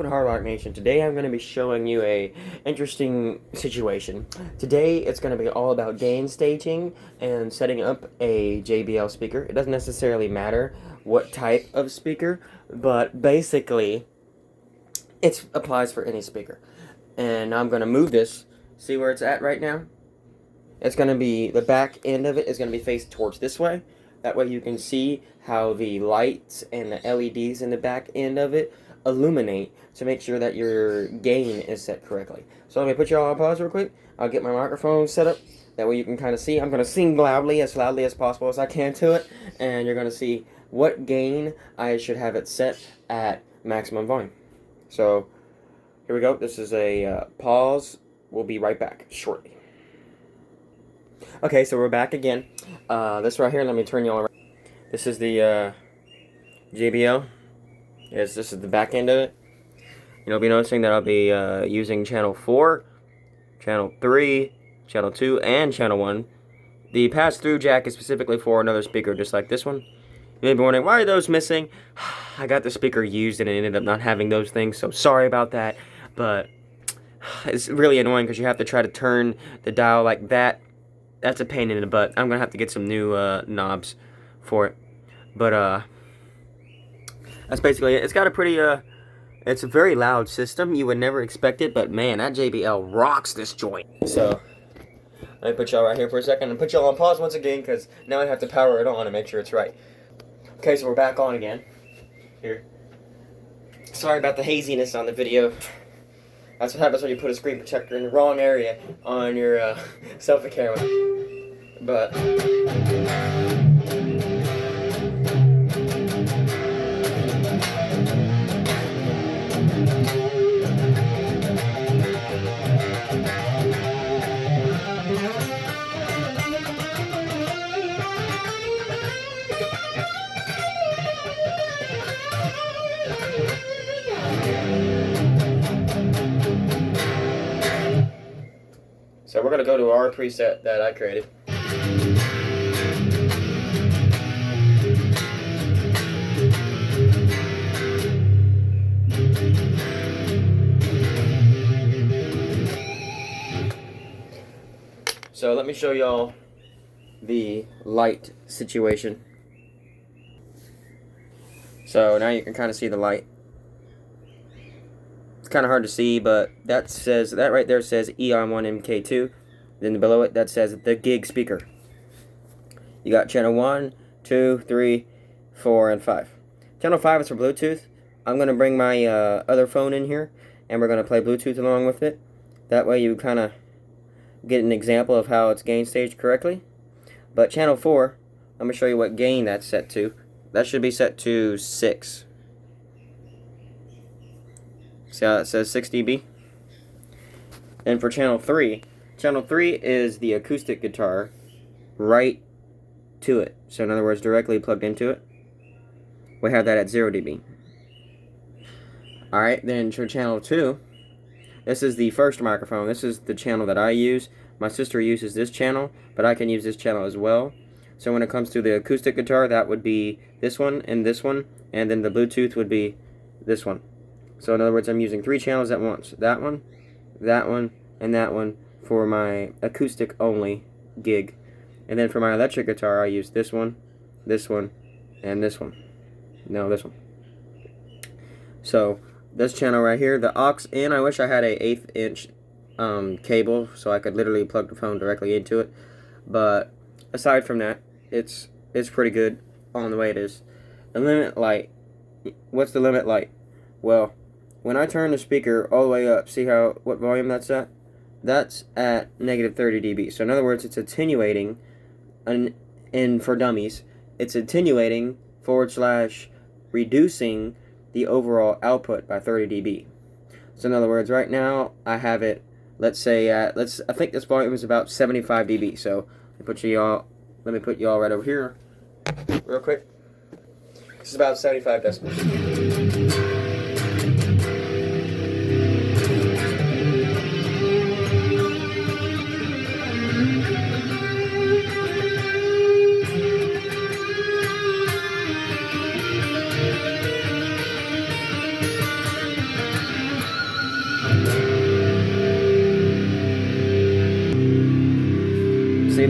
welcome to Hard Rock Nation. Today I'm going to be showing you a interesting situation. Today it's going to be all about gain staging and setting up a JBL speaker. It doesn't necessarily matter what type of speaker, but basically it applies for any speaker. And I'm going to move this. See where it's at right now? It's going to be, the back end of it is going to be faced towards this way. That way you can see how the lights and the LEDs in the back end of it illuminate to make sure that your gain is set correctly. So let me put you all on pause real quick. I'll get my microphone set up. That way you can kind of see. I'm going to sing loudly as possible as I can to it. And you're going to see what gain I should have it set at maximum volume. So here we go. This is a pause. We'll be right back shortly. Okay, so we're back again. This right here, let me turn you all around. This is the JBL. Yes, this is the back end of it. You'll be noticing that I'll be using channel 4, channel 3, channel 2, and channel 1. The pass-through jack is specifically for another speaker just like this one. You may be wondering, why are those missing? I got the speaker used and it ended up not having those things, so sorry about that. But it's really annoying because you have to try to turn the dial like that. That's a pain in the butt. I'm going to have to get some new knobs for it. But that's basically it. It's got a pretty, it's a very loud system. You would never expect it, but man, that JBL rocks this joint. So, let me put y'all right here for a second and put y'all on pause once again because now I have to power it on and make sure it's right. Okay, so we're back on again. Here. Sorry about the haziness on the video. That's what happens when you put a screen protector in the wrong area on your selfie camera. But so we're going to go to our preset that I created. So let me show y'all the light situation. So now you can kind of see the light. Kind of hard to see, but that right there says EON1 mk2. Then below it that says the gig speaker. You got channel 1, 2, 3, 4, and 5. Channel 5 is for Bluetooth. I'm gonna bring my other phone in here and we're gonna play Bluetooth along with it. That way you kind of get an example of how it's gain staged correctly. But channel 4, I'm gonna show you what gain that's set to. That should be set to 6. See how it says 6 dB? And for channel 3 is the acoustic guitar right to it. So in other words, directly plugged into it. We have that at 0 dB. Alright, then for channel 2, this is the first microphone. This is the channel that I use. My sister uses this channel, but I can use this channel as well. So when it comes to the acoustic guitar, that would be this one, and then the Bluetooth would be this one. So in other words, I'm using 3 channels at once. That one, and that one for my acoustic only gig. And then for my electric guitar, I use this one, and this one. No, this one. So this channel right here, the aux in, I wish I had a 1/8 inch cable so I could literally plug the phone directly into it. But aside from that, it's pretty good on the way it is. The limit light. What's the limit light? Well, when I turn the speaker all the way up, see what volume that's at? That's at negative 30 dB. So in other words, it's attenuating, and for dummies, it's attenuating / reducing the overall output by 30 dB. So in other words, right now I have it, let's say I think this volume is about 75 dB. So let me put y'all right over here, real quick. This is about 75 decibels.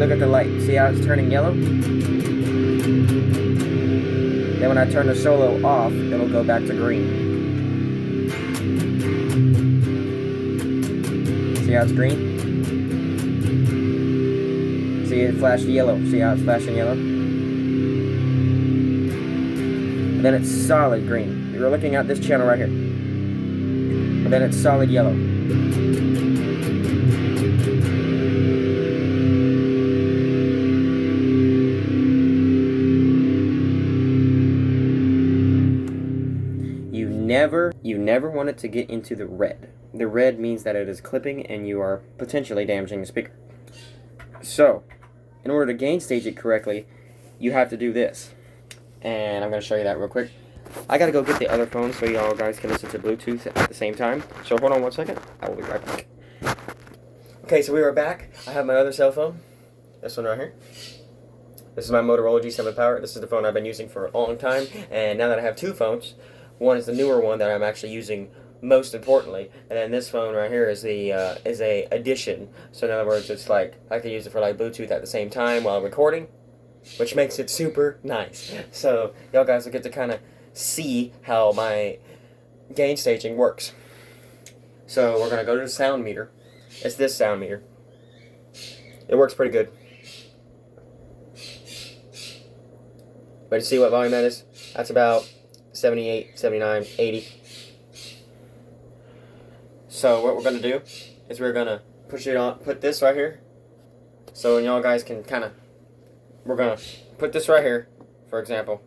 look at the light. See how it's turning yellow? Then when I turn the solo off, it'll go back to green. See how it's green? See it flash yellow. See how it's flashing yellow? And then it's solid green. You're looking at this channel right here. And then it's solid yellow. You never want it to get into the red. The red means that it is clipping and you are potentially damaging the speaker. So, in order to gain stage it correctly, you have to do this. And I'm going to show you that real quick. I got to go get the other phone so y'all guys can listen to Bluetooth at the same time. So hold on one second. I will be right back. Okay, so we are back. I have my other cell phone. This one right here. This is my Motorola G7 Power. This is the phone I've been using for a long time. And now that I have two phones, one is the newer one that I'm actually using most importantly, and then this phone right here is the a addition. So in other words, it's like I can use it for like Bluetooth at the same time while recording, which makes it super nice. So y'all guys will get to kind of see how my gain staging works. So we're gonna go to the sound meter. It's this sound meter. It works pretty good. But you see what volume that is? That's about 78, 79, 80. So what we're going to do is we're going to put this right here. So y'all guys can kind of, we're going to put this right here, for example.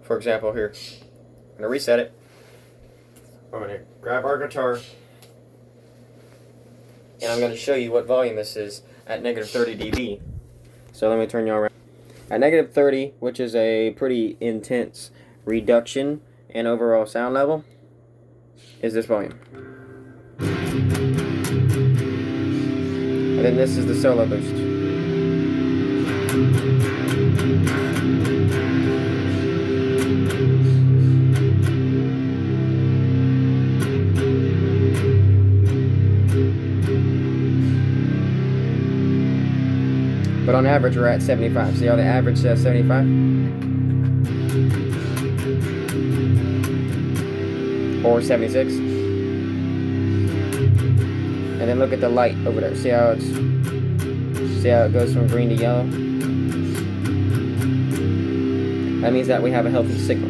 For example here. I'm going to reset it. I'm going to grab our guitar. And I'm going to show you what volume this is at negative 30 dB. So let me turn y'all around. At negative 30, which is a pretty intense reduction in overall sound level, is this volume. And then this is the solo boost. But on average, we're at 75. See how the average says 75? Or 76. And then look at the light over there. See how it goes from green to yellow? That means that we have a healthy signal.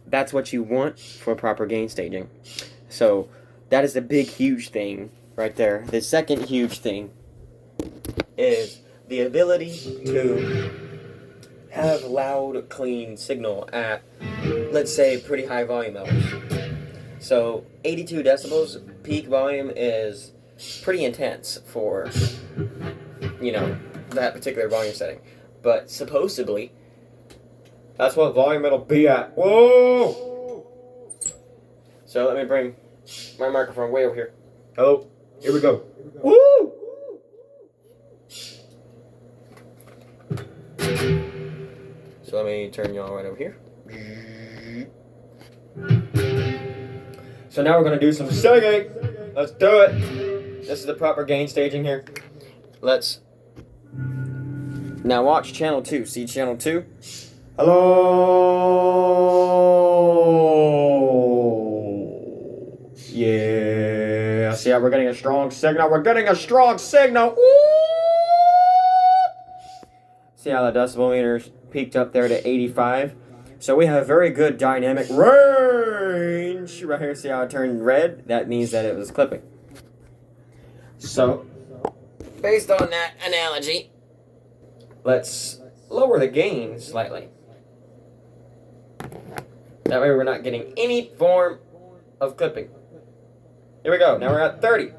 That's what you want for proper gain staging. So that is the big, huge thing right there. The second huge thing is the ability to have loud, clean signal at, let's say, pretty high volume levels. So 82 decibels peak volume is pretty intense for, you know, that particular volume setting. But supposedly, that's what volume it'll be at. Whoa! So let me bring my microphone way over here. Oh, here we go. Woo! So let me turn y'all right over here. So now we're gonna do some singing. Let's do it. This is the proper gain staging here. Let's now watch channel 2. See channel 2? Hello. Yeah. See how we're getting a strong signal? We're getting a strong signal. Woo! See how the decibel meter's peaked up there to 85? So we have very good dynamic range. Right here, see how it turned red? That means that it was clipping. So, based on that analogy, let's lower the gain slightly. That way we're not getting any form of clipping. Here we go. Now we're at 30.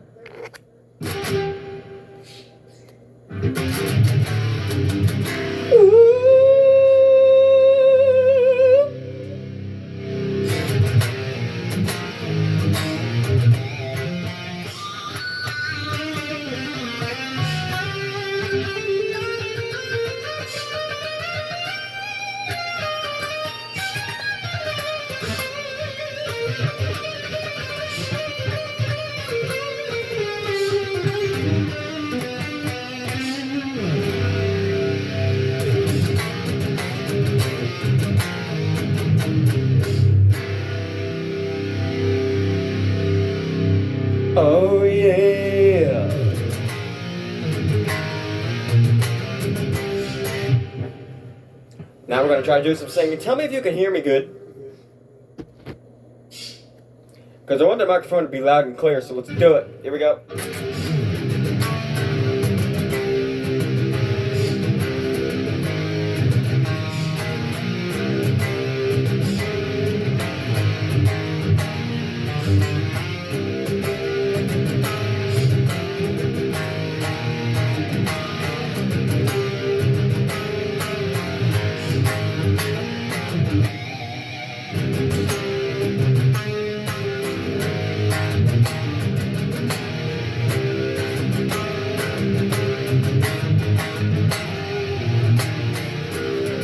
Now we're going to try to do some singing. Tell me if you can hear me good. Because I want the microphone to be loud and clear, so let's do it. Here we go.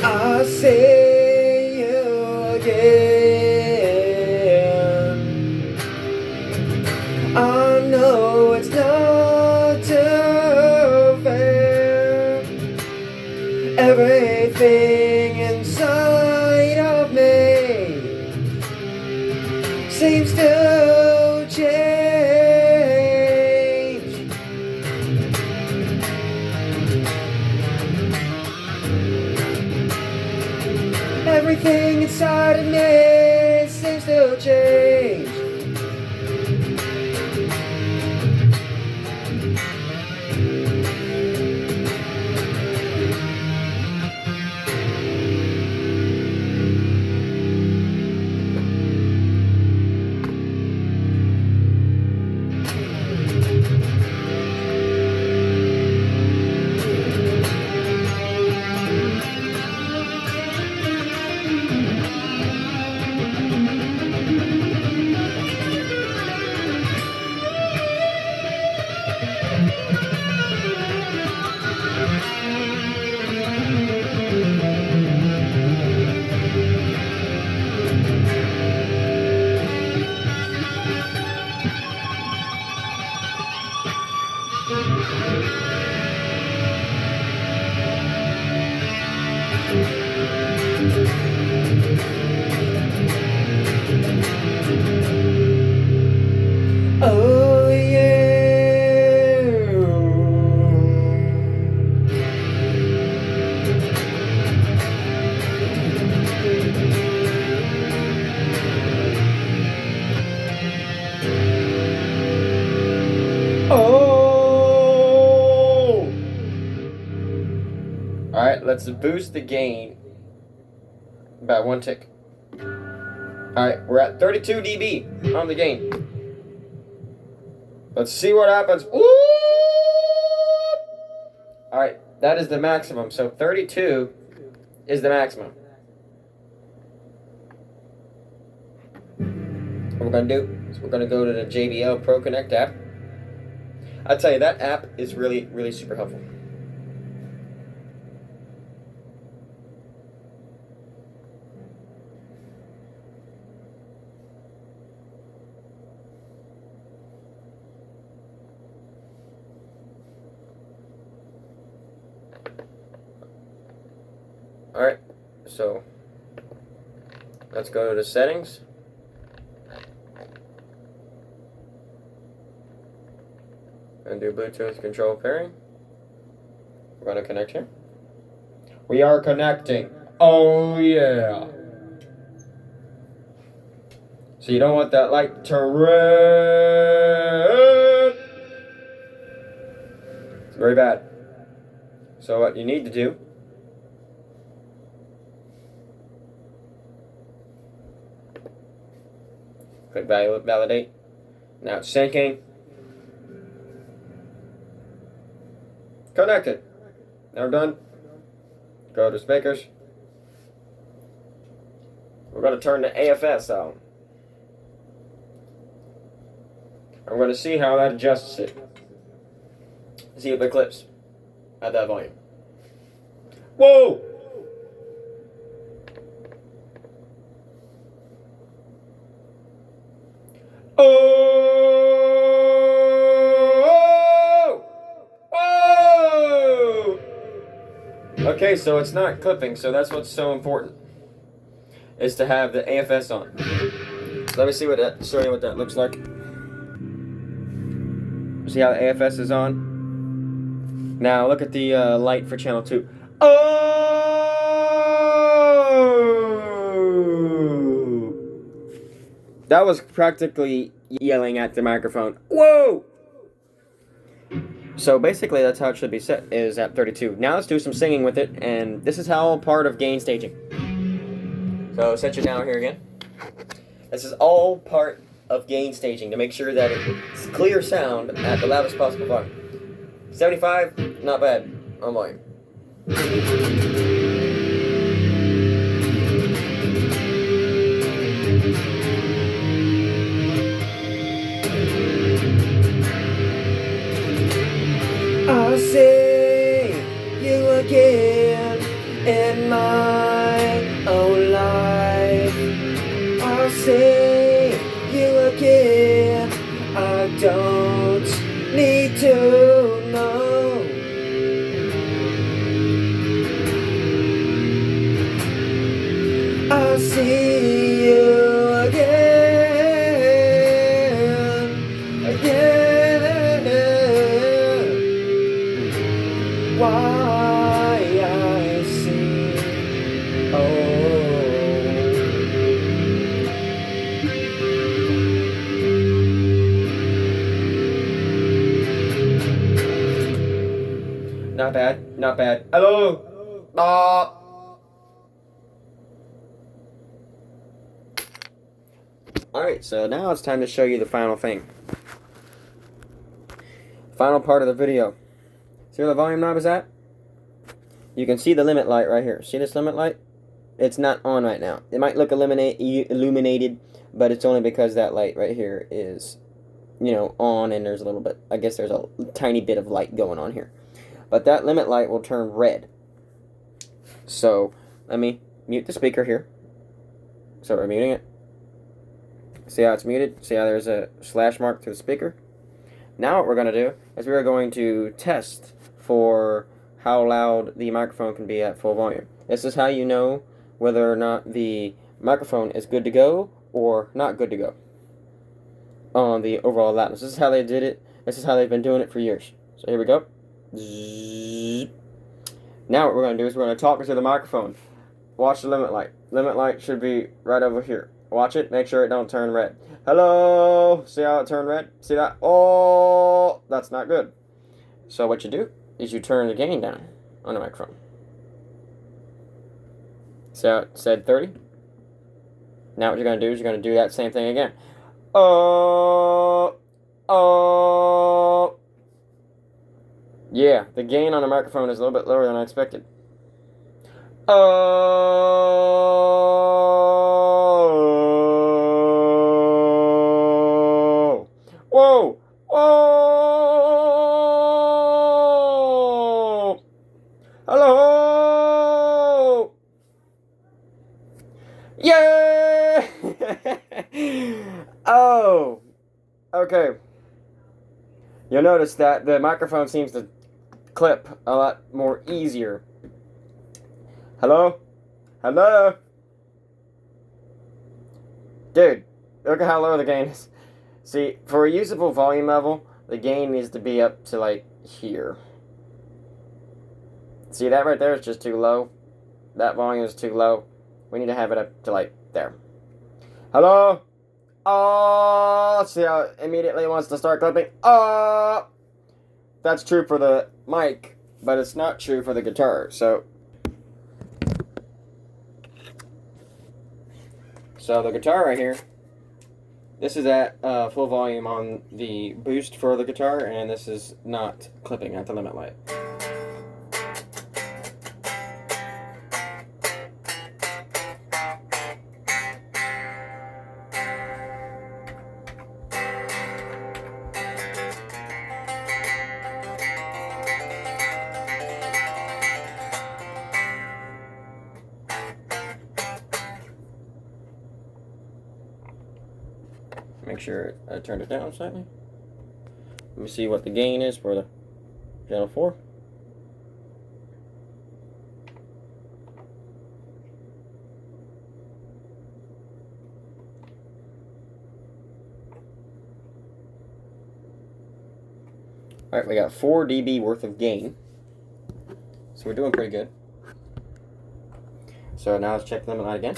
I'll see you again. I know it's not too fair. Everything inside of me seems to change. Everything inside of me seems to change. Oh yeah. Oh. All right, let's boost the gain by 1 tick. All right, we're at 32 dB on the gain. Let's see what happens. Ooh! All right, that is the maximum. So 32 is the maximum. What we're gonna do is we're gonna go to the JBL Pro Connect app. I'll tell you, that app is really, really super helpful. Alright, so let's go to the settings. And do Bluetooth control pairing. We're going to connect here. We are connecting. Oh yeah. So you don't want that light to turn red. It's very bad. So what you need to do, click validate. Now it's syncing. Connected. Now we're done. Go to speakers. We're going to turn the AFS on. I'm going to see how that adjusts it. See if it clips at that volume. Whoa! Oh! Whoa! Okay, so it's not clipping, so that's what's so important, is to have the AFS on. Let me see what that, show you what that looks like. See how the AFS is on? Now look at the light for channel 2. Oh! That was practically yelling at the microphone. Whoa! So basically that's how it should be set, is at 32. Now let's do some singing with it, and this is all part of gain staging. So set you down here again. This is all part of gain staging to make sure that it's clear sound at the loudest possible volume. 75, not bad on volume. I'll see you again in my own life. I'll see you again. I don't need to know. I'll see you again, again. Why I see, Not bad, not bad. Hello? Alright, so now it's time to show you the final thing. Final part of the video. See where the volume knob is at? You can see the limit light right here. See this limit light? It's not on right now. It might look illuminated, but it's only because that light right here is, you know, on, and there's a little bit, I guess there's a tiny bit of light going on here. But that limit light will turn red. So, let me mute the speaker here. So we're muting it. See how it's muted? See how there's a slash mark to the speaker? Now what we're going to do is we are going to test for how loud the microphone can be at full volume. This is how you know whether or not the microphone is good to go or not good to go on the overall loudness. This is how they did it. This is how they've been doing it for years. So here we go. Now what we're going to do is we're going to talk into the microphone. Watch the limit light. Limit light should be right over here. Watch it. Make sure it don't turn red. Hello? See how it turned red? See that? Oh, that's not good. So what you do is you turn the gain down on the microphone. See how it said 30? Now what you're going to do is you're going to do that same thing again. Oh. Yeah, the gain on the microphone is a little bit lower than I expected. Oh. Whoa. Whoa. Hello. Yeah. Oh. Okay. You'll notice that the microphone seems to clip a lot more easier. Hello? Hello? Dude, look at how low the gain is. See, for a usable volume level, the gain needs to be up to, like, here. See, that right there is just too low. That volume is too low. We need to have it up to, like, there. Hello? Oh, let's see how it immediately wants to start clipping. Oh! That's true for the mic, but it's not true for the guitar, So the guitar right here, this is at full volume on the boost for the guitar, and this is not clipping at the limit light. Make sure I turned it down slightly. Let me see what the gain is for the channel 4. Alright, we got 4 dB worth of gain. So we're doing pretty good. So now let's check the limit line again.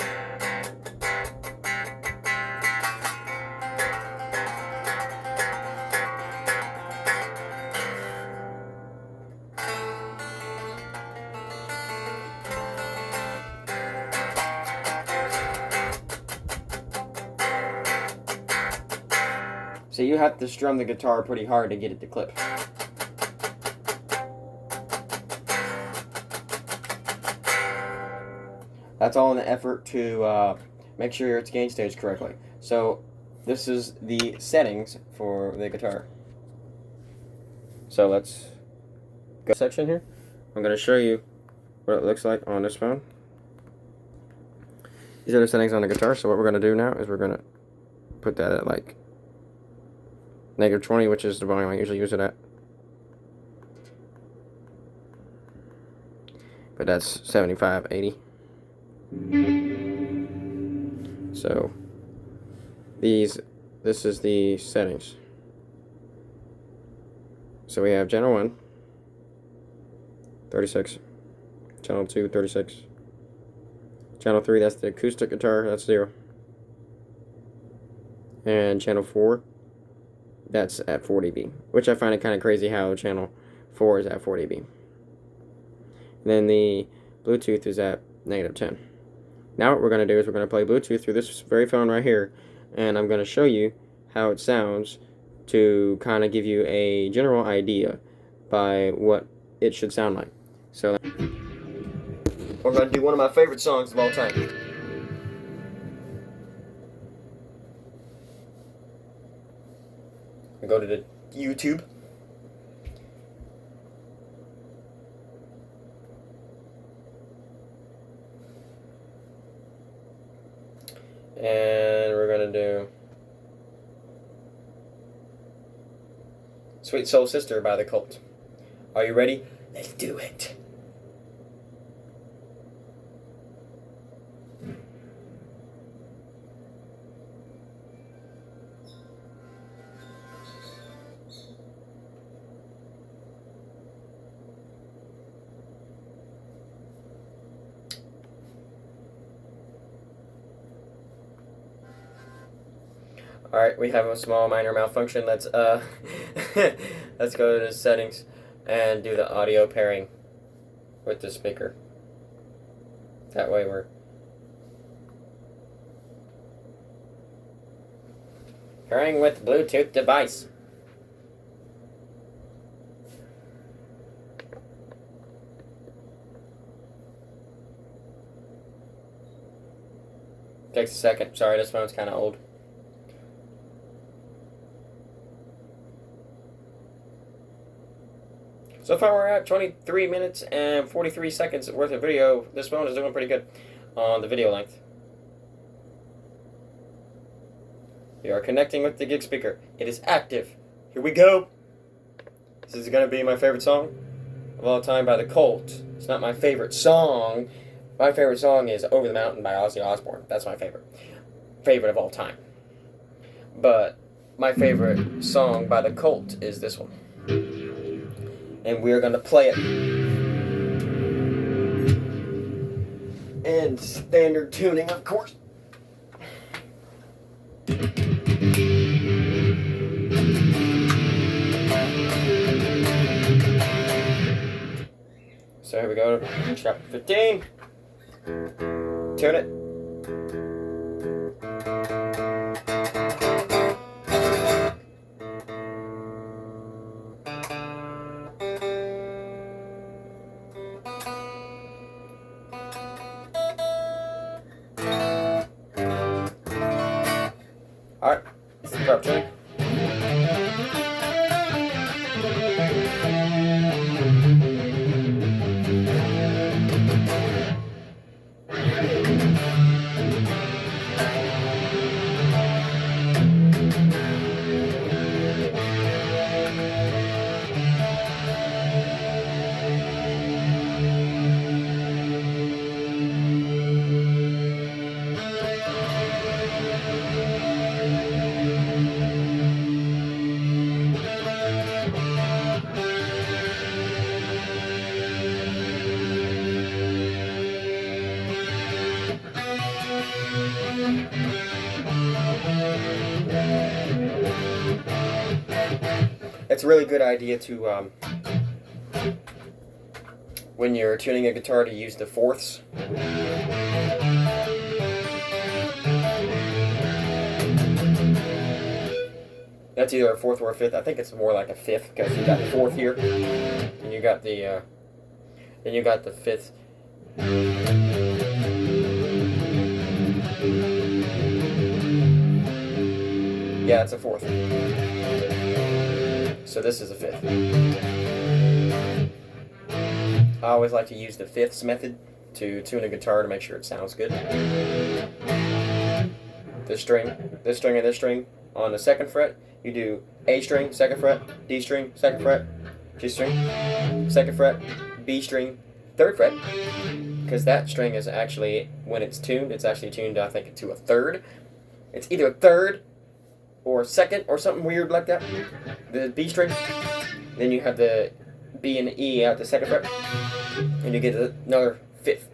So you have to strum the guitar pretty hard to get it to clip. That's all in the effort to make sure it's gain staged correctly. So this is the settings for the guitar. So let's go section here. I'm going to show you what it looks like on this phone. These are the settings on the guitar. So what we're going to do now is we're going to put that at like -20, which is the volume I usually use it at. But that's 75, 80. So this is the settings. So we have channel 1, 36. Channel 2, 36. Channel 3, that's the acoustic guitar, that's 0. And channel 4, that's at 4 dB, which I find it kind of crazy how channel 4 is at 4 dB. And then the Bluetooth is at -10. Now what we're going to do is we're going to play Bluetooth through this very phone right here, and I'm going to show you how it sounds to kind of give you a general idea by what it should sound like. So we're going to do one of my favorite songs of all time. Go to the YouTube. And we're going to do Sweet Soul Sister by The Cult. Are you ready? Let's do it. Alright, we have a small minor malfunction. Let's let's go to settings and do the audio pairing with the speaker. That way we're pairing with Bluetooth device. Takes a second. Sorry, this phone's kind of old. So far we're at 23 minutes and 43 seconds worth of video. This phone is doing pretty good on the video length. We are connecting with the gig speaker. It is active. Here we go. This is going to be my favorite song of all time by The Cult. It's not my favorite song. My favorite song is Over the Mountain by Ozzy Osbourne. That's my favorite. Favorite of all time. But my favorite song by The Cult is this one. And we're going to play it in standard tuning, of course. So here we go, chapter 15. Tune it. Alright, this is the drop tuning. really good idea to, when you're tuning a guitar, to use the fourths. That's either a fourth or a fifth. I think it's more like a fifth because you got the fourth here, and you got the fifth. Yeah, it's a fourth. So this is a fifth. I always like to use the fifths method to tune a guitar to make sure it sounds good. This string, and this string on the second fret, you do A string, second fret, D string, second fret, G string, second fret, B string, third fret, because that string is actually, when it's tuned, it's actually tuned, I think, to a third. It's either a third or second or something weird like that. The B string, then you have the B and the E at the second fret, and you get another fifth.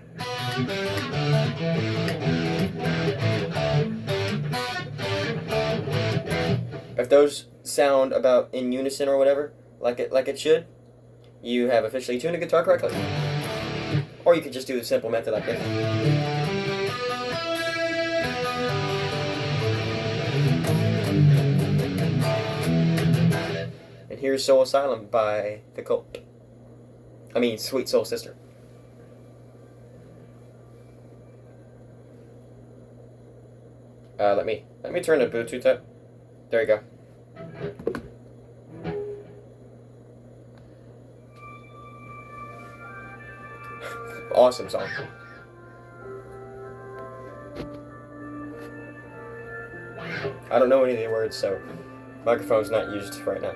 If those sound about in unison or whatever, like it should, you have officially tuned a guitar correctly. Or you could just do the simple method like this. And here's Soul Asylum by The Cult. I mean, Sweet Soul Sister. Let me turn the Bluetooth up. There you go. Awesome song. I don't know any of the words, so microphone's not used right now.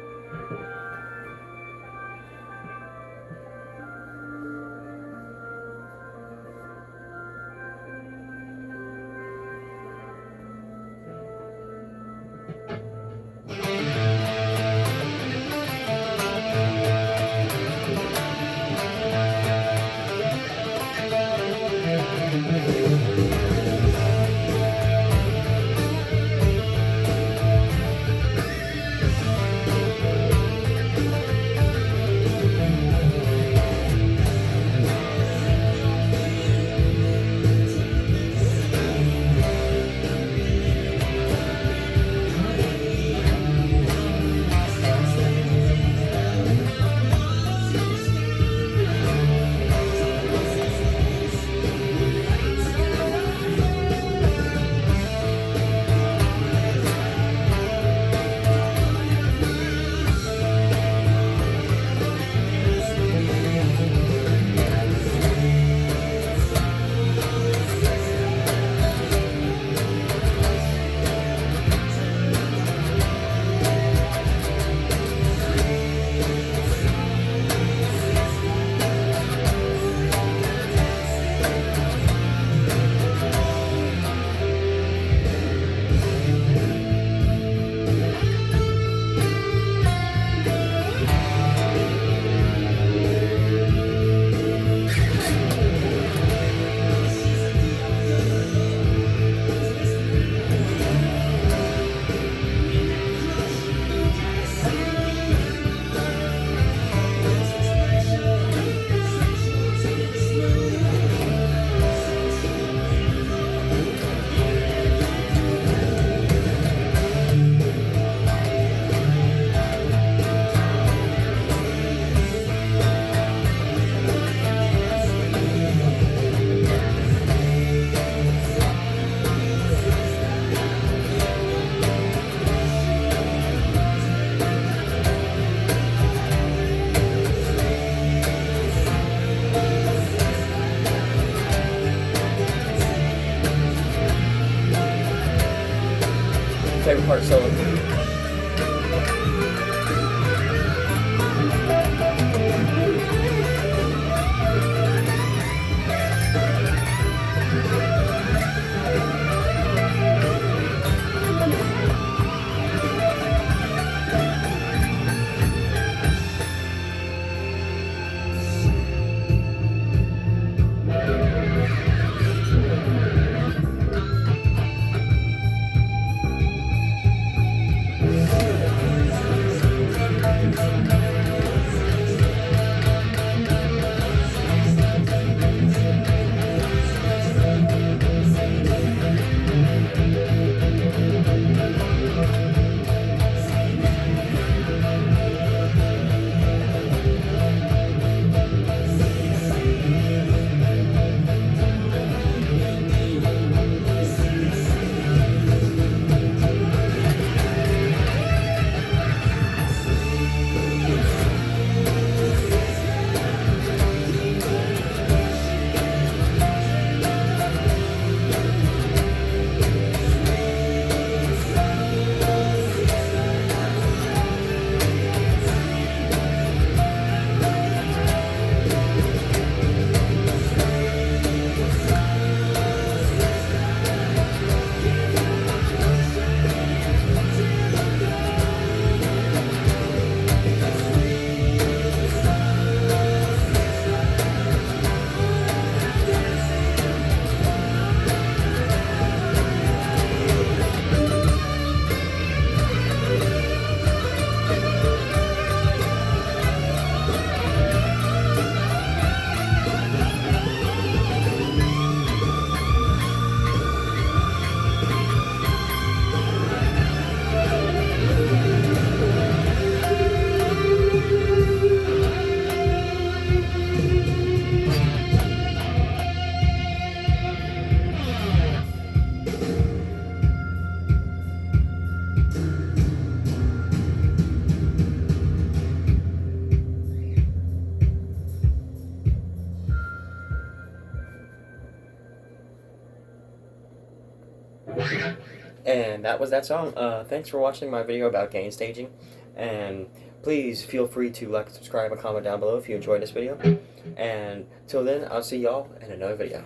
Favorite part solo. And that was that song. Thanks for watching my video about gain staging, and please feel free to like, subscribe, and comment down below if you enjoyed this video. And till then, I'll see y'all in another video.